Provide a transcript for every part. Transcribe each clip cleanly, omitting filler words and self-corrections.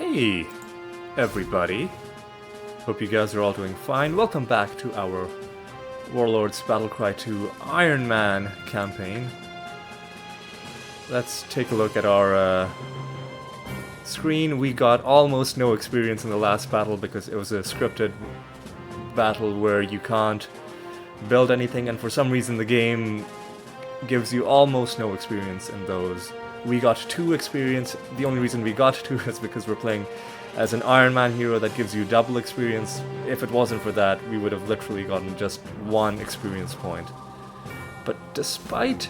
Hey, everybody. Hope you guys are all doing fine. Welcome back to our Warlords Battlecry 2 Ironman campaign. Let's take a look at our screen. We got almost no experience in the last battle because it was a scripted battle where you can't build anything, and for some reason the game gives you almost no experience in those. We got 2 experience. The only reason we got 2 is because we're playing as an Ironman hero that gives you double experience. If it wasn't for that, we would have literally gotten just 1 experience point. But despite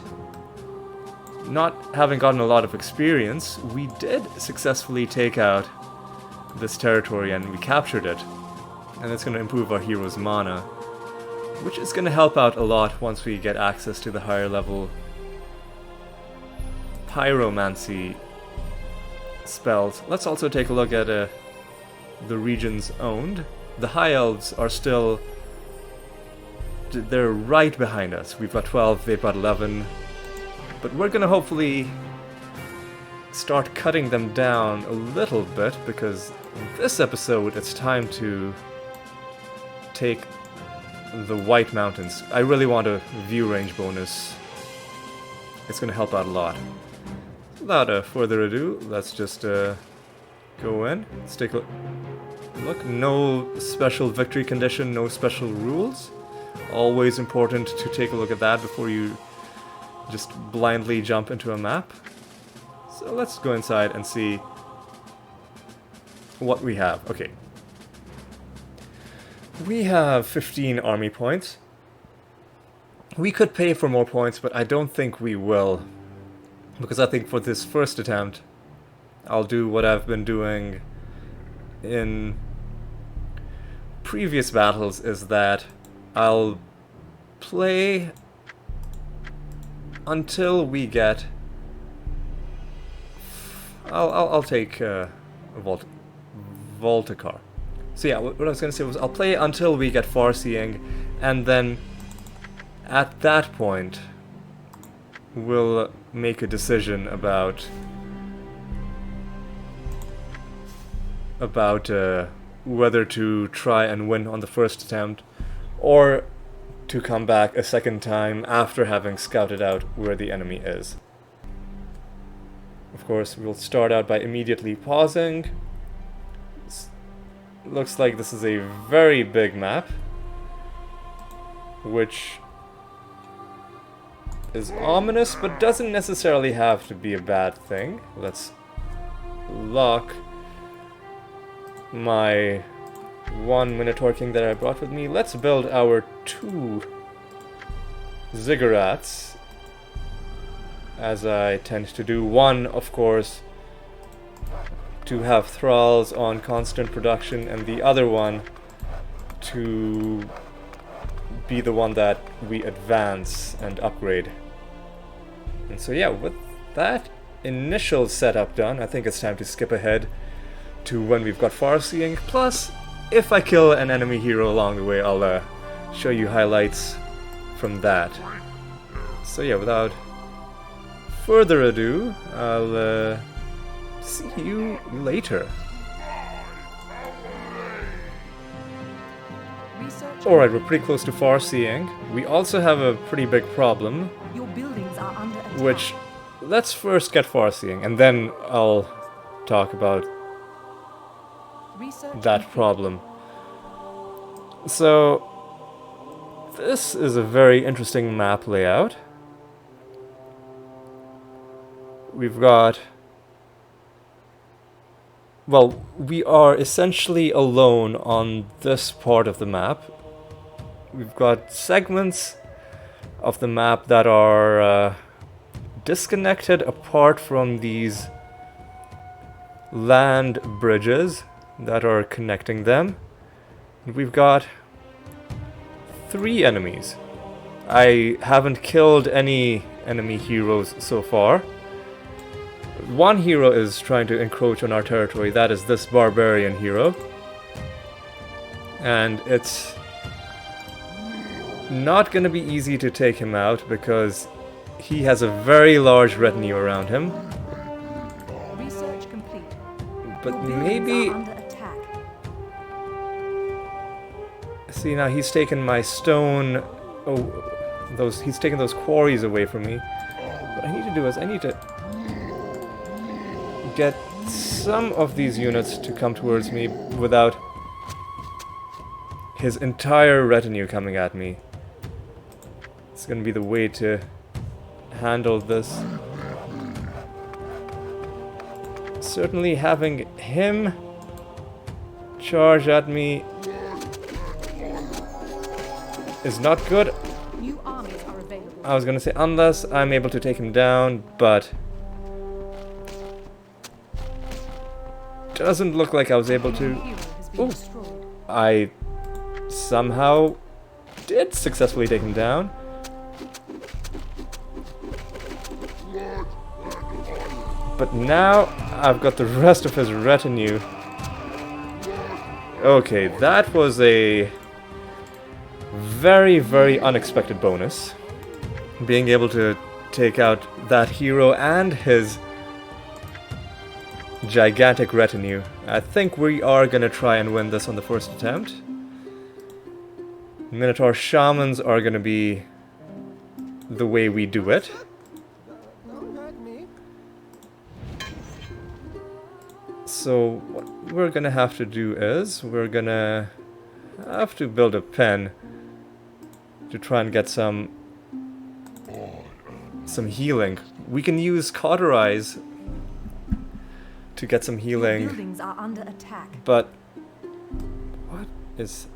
not having gotten a lot of experience, we did successfully take out this territory and we captured it. And it's going to improve our hero's mana, which is going to help out a lot once we get access to the higher level pyromancy spells. Let's also take a look at the regions owned. The High Elves are still... they're right behind us. We've got 12, they've got 11. But we're gonna hopefully start cutting them down a little bit, because in this episode it's time to take the White Mountains. I really want a view range bonus. It's gonna help out a lot. Without further ado, let's just go in. Let's take a look. No special victory condition, no special rules. Always important to take a look at that before you just blindly jump into a map. So let's go inside and see what we have. Okay. We have 15 army points. We could pay for more points, but I don't think we will. Because I think for this first attempt, I'll do what I've been doing in previous battles, is that I'll play until we get... I'll take Voltacar. So yeah, what I was going to say was I'll play until we get Farseeing, and then at that point we'll make a decision about whether to try and win on the first attempt or to come back a second time after having scouted out where the enemy is. Of course, we'll start out by immediately pausing. Looks like this is a very big map, which is ominous, but doesn't necessarily have to be a bad thing. Let's lock my 1 Minotaur King that I brought with me. Let's build our 2 Ziggurats, as I tend to do. One, of course, to have thralls on constant production, and the other one to be the one that we advance and upgrade. And so yeah, with that initial setup done, I think it's time to skip ahead to when we've got Farseeing. Plus, if I kill an enemy hero along the way, I'll show you highlights from that. So yeah, without further ado, I'll see you later. Alright, we're pretty close to Farseeing. We also have a pretty big problem, your buildings are under attack. which, let's first get Farseeing, and then I'll talk about that problem. So, this is a very interesting map layout. We've got... well, we are essentially alone on this part of the map. We've got segments of the map that are disconnected apart from these land bridges that are connecting them. We've got 3 enemies. I haven't killed any enemy heroes so far. One hero is trying to encroach on our territory. That is this barbarian hero. And it's not going to be easy to take him out because he has a very large retinue around him. Research complete. But Your buildings maybe... are under attack. See, now he's taken my stone... Oh, he's taken those quarries away from me. What I need to do is I need to get some of these units to come towards me without his entire retinue coming at me. It's gonna be the way to handle this. Certainly having him charge at me is not good. New armies are available. I was gonna say, unless I'm able to take him down, but doesn't look like I was able to. Hero has been Ooh. destroyed. I somehow did successfully take him down. But now I've got the rest of his retinue. Okay, that was a very, very unexpected bonus. Being able to take out that hero and his gigantic retinue. I think we are gonna try and win this on the first attempt. Minotaur Shamans are gonna be the way we do it. So what we're gonna have to do is we're gonna have to build a pen to try and get some healing. We can use cauterize to get some Your healing, buildings are under attack. but what is...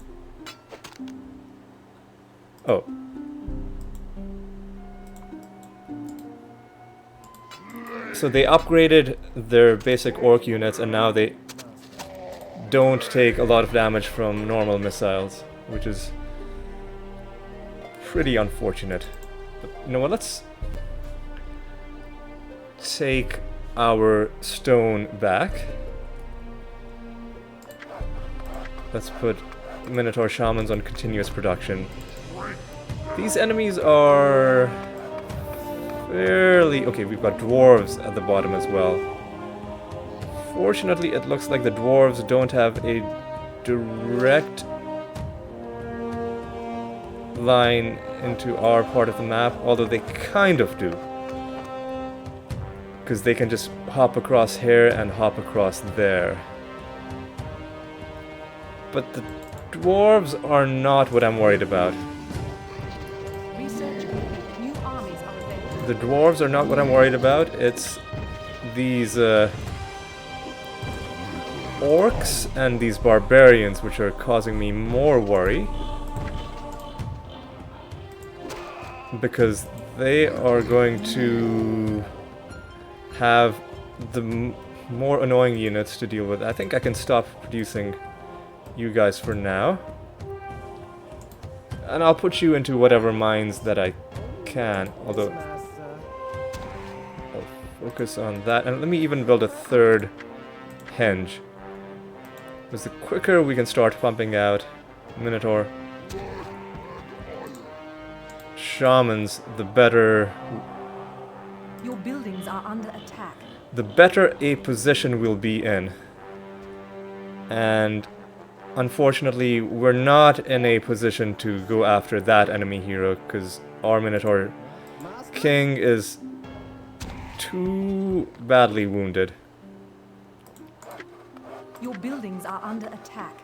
Oh. So they upgraded their basic orc units and now they don't take a lot of damage from normal missiles, which is pretty unfortunate. But you know what, let's take our stone back. Let's put Minotaur Shamans on continuous production. These enemies are fairly... Okay, we've got dwarves at the bottom as well. Fortunately, it looks like the dwarves don't have a direct line into our part of the map, although they kind of do. Because they can just hop across here and hop across there. But the dwarves are not what I'm worried about. Research. New armies are available. The dwarves are not what I'm worried about. It's these orcs and these barbarians which are causing me more worry. Because they are going to have the more annoying units to deal with. I think I can stop producing you guys for now. And I'll put you into whatever mines that I can, although I'll focus on that. And let me even build a third henge. Because the quicker we can start pumping out Minotaur Shamans, the better... Your buildings are under attack. the better a position we'll be in. And unfortunately, we're not in a position to go after that enemy hero, because our Minotaur King is too badly wounded. Your buildings are under attack.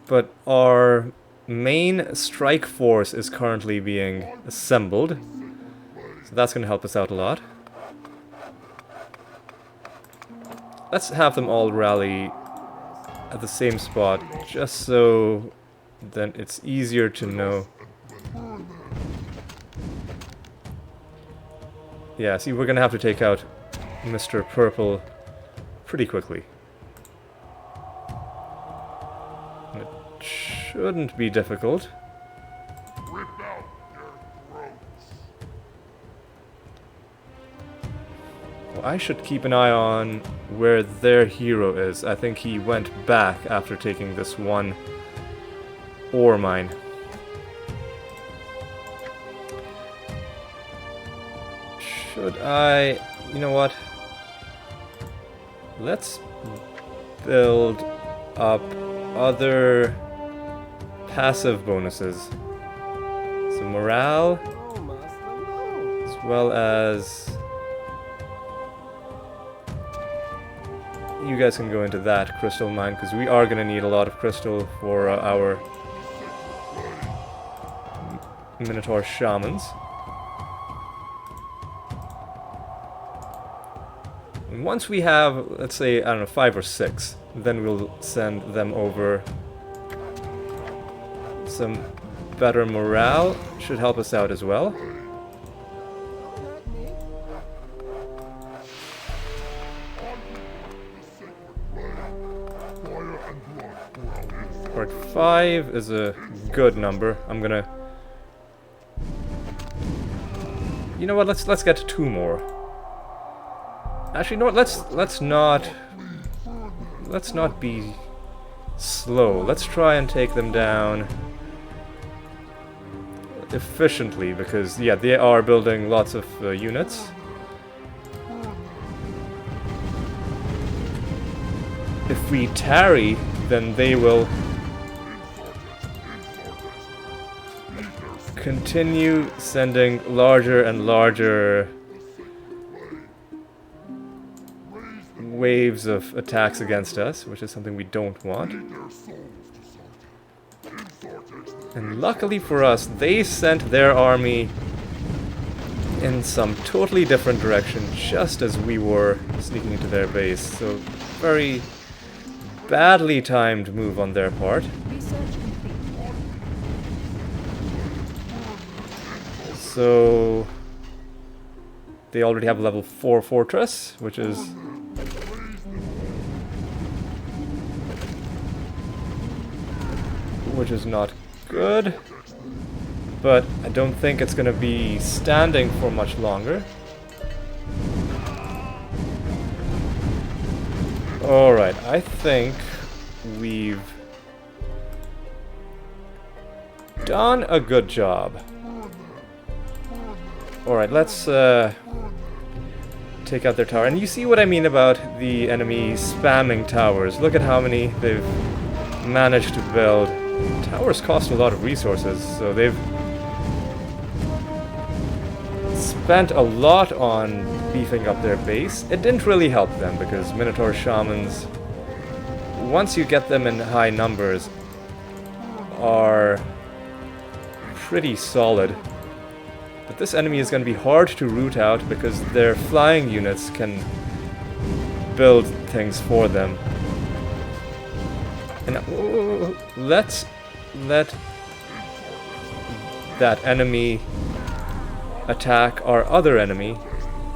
But our main strike force is currently being assembled, so that's going to help us out a lot. Let's have them all rally at the same spot, just so then it's easier to know. Yeah, see, we're going to have to take out Mr. Purple pretty quickly. It shouldn't be difficult. Well, I should keep an eye on where their hero is. I think he went back after taking this one ore mine. Should I... You know what? Let's build up other passive bonuses. So morale, as well as... You guys can go into that crystal mine, because we are going to need a lot of crystal for our Minotaur Shamans. And once we have, let's say, I don't know, 5 or 6, then we'll send them over. Some better morale should help us out as well. Alright, 5 is a good number. I'm gonna... You know what, let's get to 2 more. Actually, you know what, let's not be slow. Let's try and take them down efficiently, because, yeah, they are building lots of units. If we tarry, then they will continue sending larger and larger waves of attacks against us, which is something we don't want. And luckily for us, they sent their army in some totally different direction just as we were sneaking into their base. So, very badly timed move on their part. So they already have a level 4 fortress, which is not good, but I don't think it's gonna be standing for much longer. Alright, I think we've done a good job. Alright, let's take out their tower. And you see what I mean about the enemy spamming towers. Look at how many they've managed to build. Towers cost a lot of resources, so they've spent a lot on beefing up their base. It didn't really help them, because Minotaur Shamans, once you get them in high numbers, are pretty solid. But this enemy is going to be hard to root out, because their flying units can build things for them. And let's let that enemy attack our other enemy.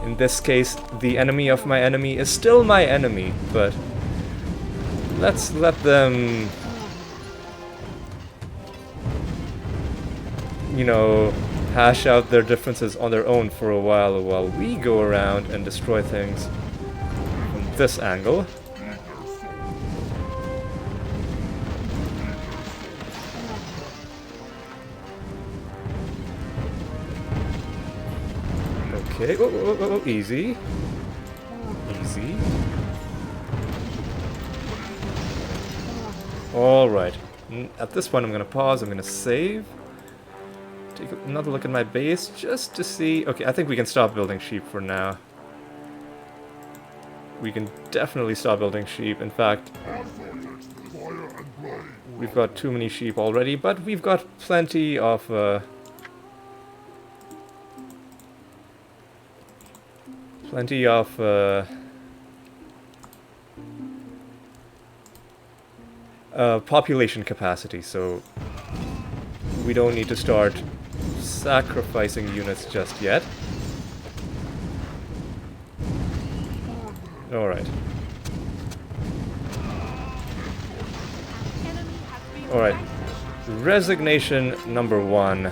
In this case, the enemy of my enemy is still my enemy, but let's let them, you know, hash out their differences on their own for a while we go around and destroy things from this angle. Okay, oh, easy. Easy. Alright. At this point I'm gonna pause, I'm gonna save. Take another look at my base, just to see... Okay, I think we can stop building sheep for now. We can definitely stop building sheep. In fact, we've got too many sheep already, but we've got plenty of... population capacity, so we don't need to start sacrificing units just yet. Alright. Alright. Resignation number 1.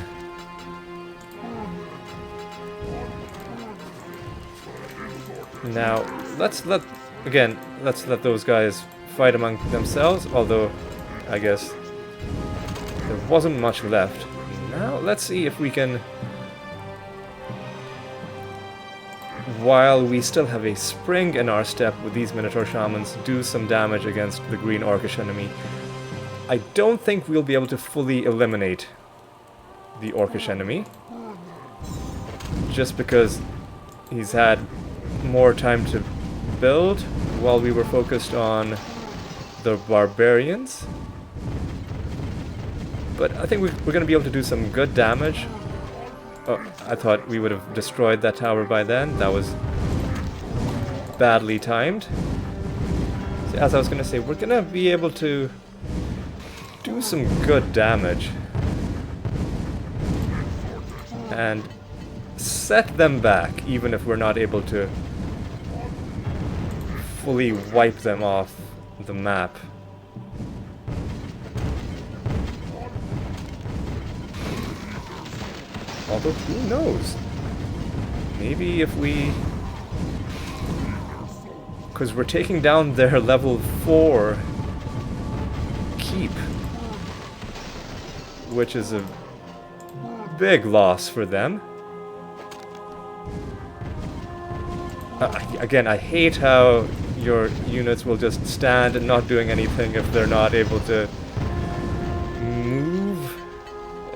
Now, let's let those guys fight among themselves, although I guess there wasn't much left. Now, let's see if we can while we still have a spring in our step with these Minotaur Shamans, do some damage against the green Orcish enemy. I don't think we'll be able to fully eliminate the Orcish enemy, just because he's had more time to build while we were focused on the barbarians. But I think we're going to be able to do some good damage. Oh, I thought we would have destroyed that tower by then. That was badly timed. So as I was going to say, we're going to be able to do some good damage and set them back, even if we're not able to fully wipe them off the map. Although, who knows? Maybe if we... because we're taking down their level 4 keep, which is a big loss for them. Again, I hate how your units will just stand and not doing anything if they're not able to move.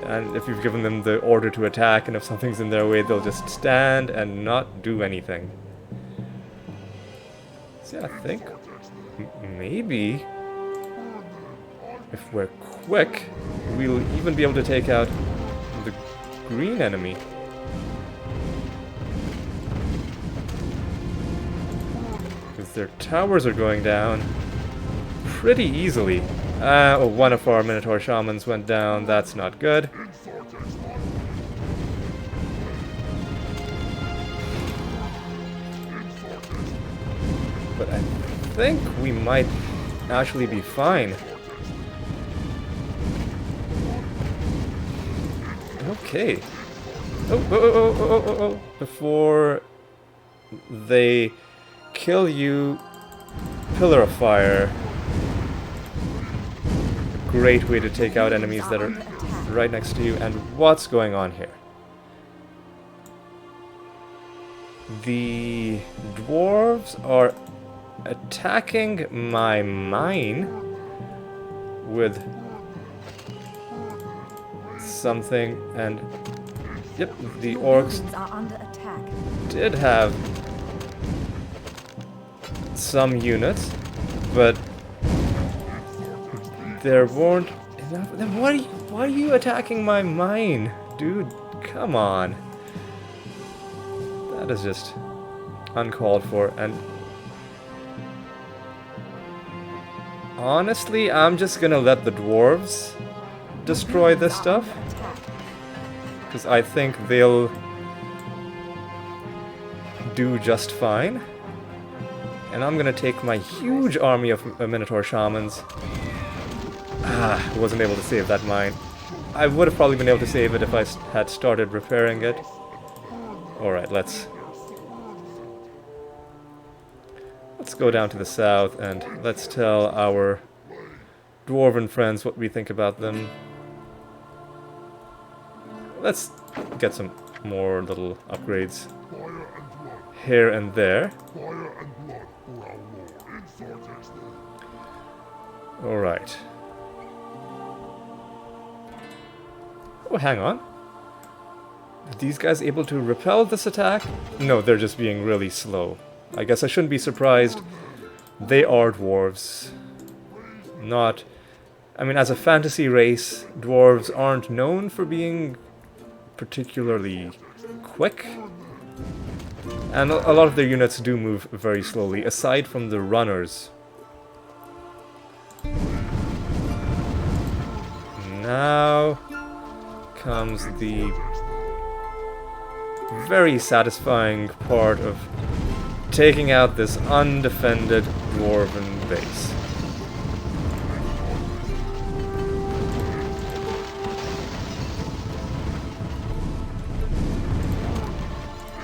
And if you've given them the order to attack, and if something's in their way, they'll just stand and not do anything. So I think maybe if we're quick, we'll even be able to take out the green enemy. Because their towers are going down pretty easily. Oh, one of our Minotaur Shamans went down. That's not good. But I think we might actually be fine. Okay. Oh. Before they kill you, Pillar of Fire. Great way to take out enemies that are right next to you. And what's going on here? The dwarves are attacking my mine with something, and yep, the orcs did have some units, but there weren't enough. Then why are you attacking my mine? Dude, come on. That is just uncalled for. And honestly, I'm just gonna let the dwarves destroy this stuff, because I think they'll do just fine. And I'm gonna take my huge army of Minotaur Shamans. Wasn't able to save that mine. I would have probably been able to save it if I had started repairing it. Alright, let's go down to the south and let's tell our dwarven friends what we think about them. Let's get some more little upgrades here and there. Alright. Oh, hang on. Are these guys able to repel this attack? No, they're just being really slow. I guess I shouldn't be surprised. They are dwarves. Not... I mean, as a fantasy race, dwarves aren't known for being particularly quick. And a lot of their units do move very slowly, aside from the runners. Now comes the very satisfying part of taking out this undefended dwarven base.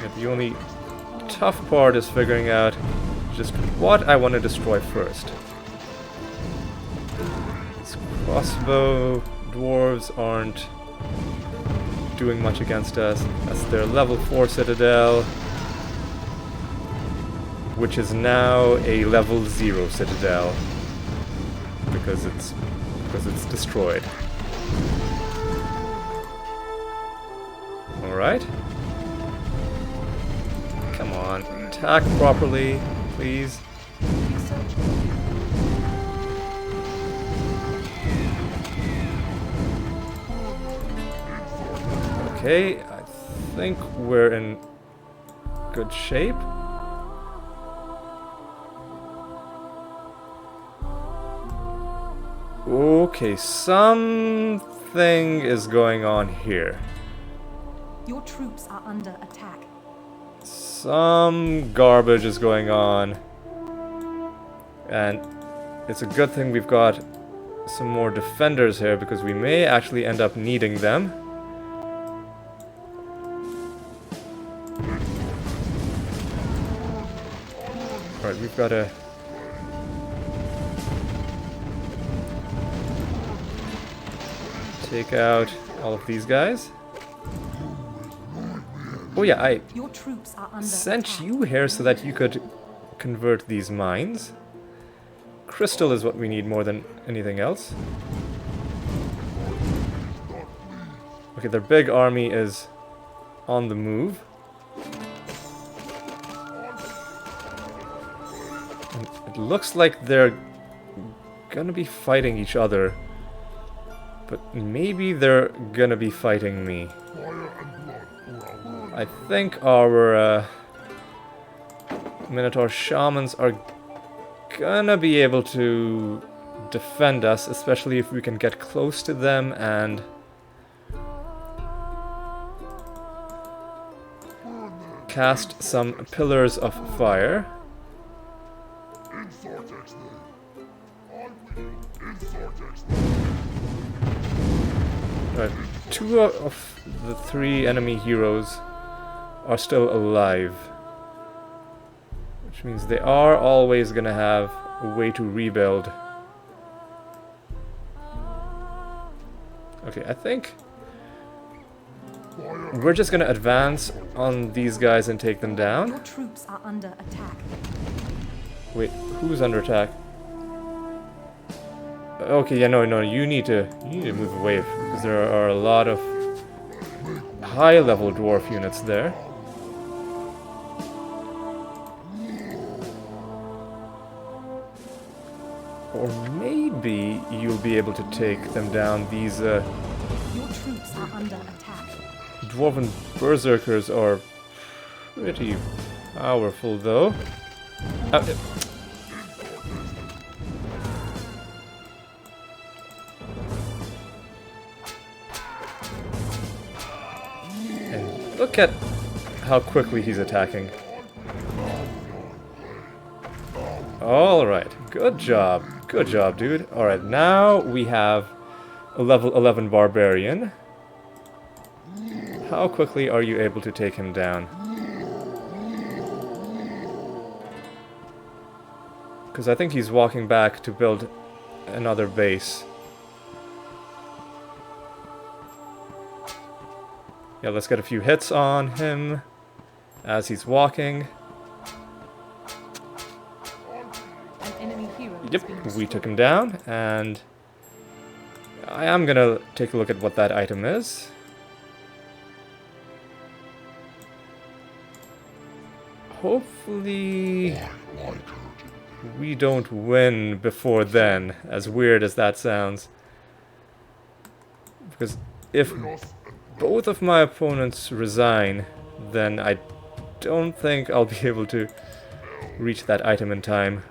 Yet the only tough part is figuring out just what I want to destroy first. This crossbow dwarves aren't doing much against us. That's their level 4 citadel. which is now a level 0 citadel because it's destroyed. All right. Come on, attack properly, please. Research. Okay, I think we're in good shape. Okay, something is going on here. Your troops are under attack. Some garbage is going on. And it's a good thing we've got some more defenders here because we may actually end up needing them. Alright, we've got to take out all of these guys. Oh yeah, I Your troops are under sent attack. you here so that you could convert these mines. Crystal is what we need more than anything else. Okay, their big army is on the move. And it looks like they're gonna be fighting each other. But maybe they're gonna be fighting me. I think our Minotaur Shamans are gonna be able to defend us, especially if we can get close to them and cast some pillars of fire. Right, 2 of the 3 enemy heroes are still alive. Which means they are always gonna have a way to rebuild. Okay, I think we're just gonna advance on these guys and take them down. Your troops are under attack. Wait, who's under attack? Okay, yeah, no, you need to move away because there are a lot of high-level dwarf units there. Or maybe you'll be able to take them down. These Your troops are under attack. dwarven berserkers are pretty powerful, though. And look at how quickly he's attacking. Alright, good job, dude. Alright, now we have a level 11 barbarian. How quickly are you able to take him down? Because I think he's walking back to build another base. Yeah, let's get a few hits on him as he's walking. An enemy hero has Yep, been we destroyed. took him down, and I am gonna take a look at what that item is. Hopefully we don't win before then, as weird as that sounds. Because if both of my opponents resign, then I don't think I'll be able to reach that item in time.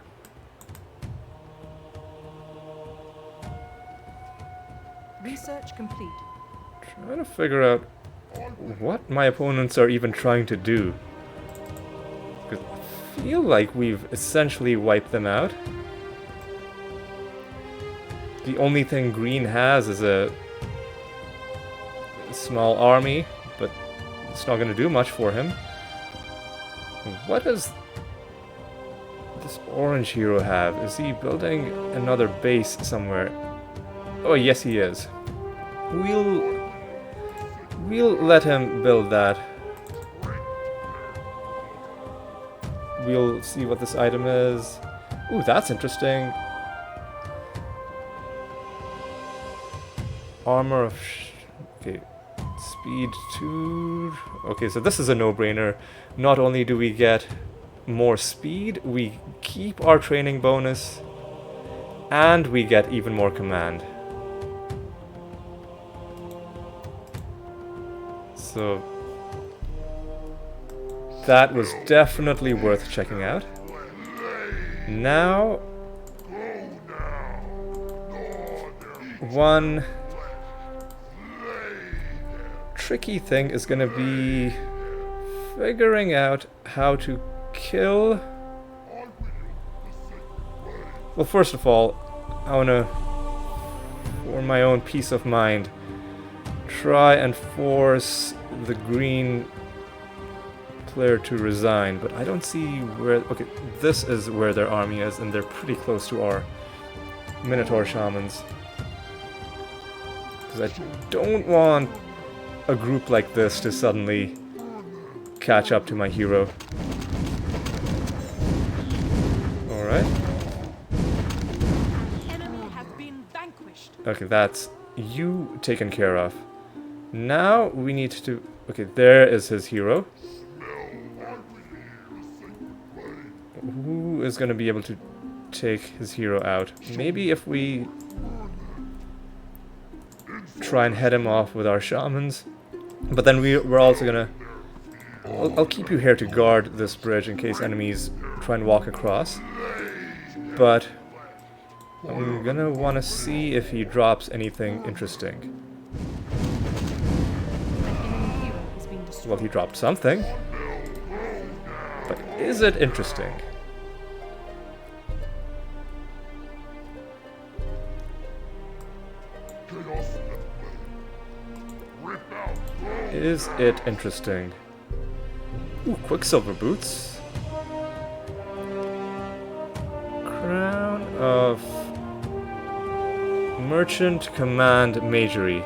Research complete. Trying to figure out what my opponents are even trying to do. 'Cause I feel like we've essentially wiped them out. The only thing green has is a small army, but it's not going to do much for him. What does this orange hero have? Is he building another base somewhere? Oh, yes he is. We'll let him build that. we'll see what this item is. Ooh, that's interesting. Armor of... okay. Speed 2... okay, so this is a no-brainer. Not only do we get more speed, we keep our training bonus, and we get even more command. So... that was definitely worth checking out. Now... one... tricky thing is gonna be figuring out how to kill... well, first of all, I wanna, for my own peace of mind, try and force the green player to resign, but I don't see where... okay, this is where their army is, and they're pretty close to our Minotaur Shamans. Because I don't want a group like this to suddenly catch up to my hero. Alright. Enemy has been vanquished. Okay, that's you taken care of. Now we need to... okay, there is his hero. Who is going to be able to take his hero out? Maybe if we try and head him off with our shamans. But then we're also gonna... I'll keep you here to guard this bridge in case enemies try and walk across. But I'm gonna want to see if he drops anything interesting. Enemy hero has been destroyed. Well, he dropped something. But is it interesting? Is it interesting? Ooh, Quicksilver boots. Crown of Merchant Command Majory.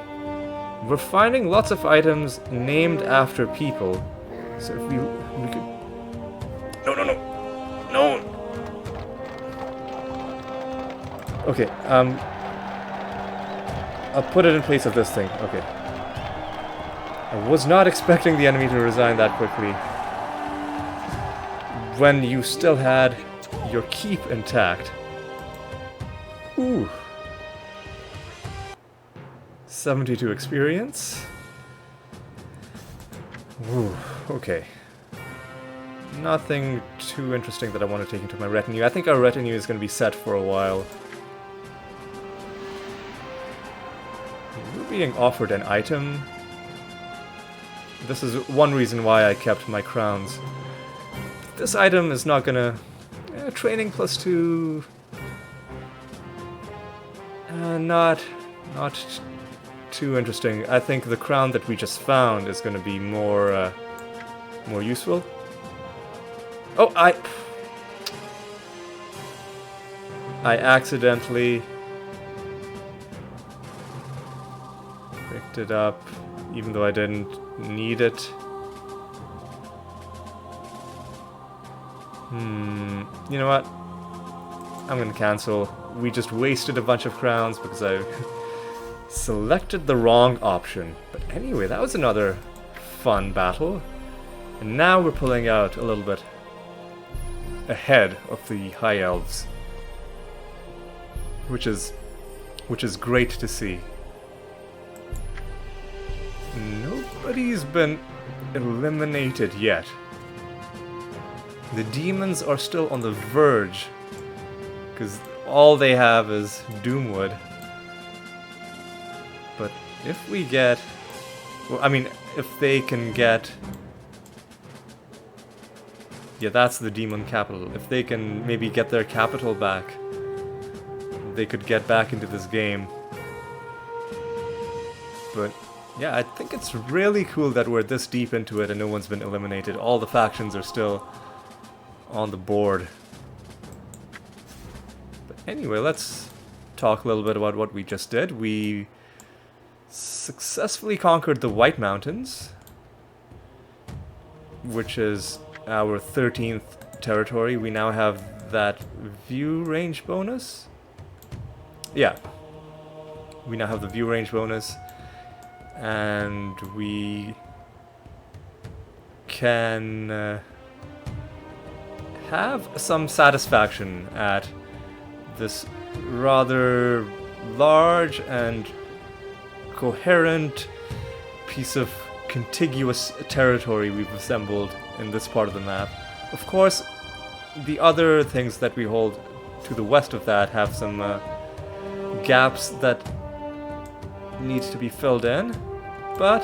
We're finding lots of items named after people. So if we could... No! Okay, I'll put it in place of this thing. Okay. I was not expecting the enemy to resign that quickly. When you still had your keep intact. Ooh. 72 experience. Ooh, okay. Nothing too interesting that I want to take into my retinue. I think our retinue is going to be set for a while. We're being offered an item. This is one reason why I kept my crowns. This item is not gonna... training +2... not too interesting. I think the crown that we just found is gonna be more useful. Oh, I accidentally picked it up, even though I didn't need it. You know what? I'm gonna cancel. We just wasted a bunch of crowns because I selected the wrong option. But anyway, that was another fun battle. And now we're pulling out a little bit ahead of the High Elves. Which is great to see. Nobody's been eliminated yet. The demons are still on the verge, because all they have is Doomwood. But if we get... well, I mean, if they can get... yeah, that's the demon capital. If they can maybe get their capital back, they could get back into this game. But yeah, I think it's really cool that we're this deep into it and no one's been eliminated. All the factions are still on the board. But anyway, let's talk a little bit about what we just did. We successfully conquered the White Mountains, which is our 13th territory. We now have that view range bonus. Yeah. We now have the view range bonus. And we can have some satisfaction at this rather large and coherent piece of contiguous territory we've assembled in this part of the map. Of course, the other things that we hold to the west of that have some gaps that need to be filled in, but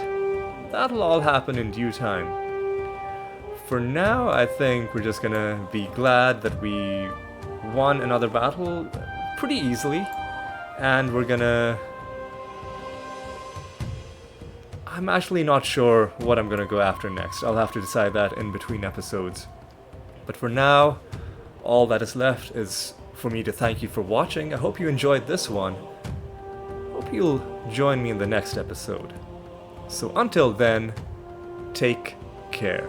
that'll all happen in due time. For now, I think we're just gonna be glad that we won another battle pretty easily, and we're gonna... I'm actually not sure what I'm gonna go after next. I'll have to decide that in between episodes. But for now, all that is left is for me to thank you for watching. I hope you enjoyed this one. Hope you'll join me in the next episode. So until then, take care.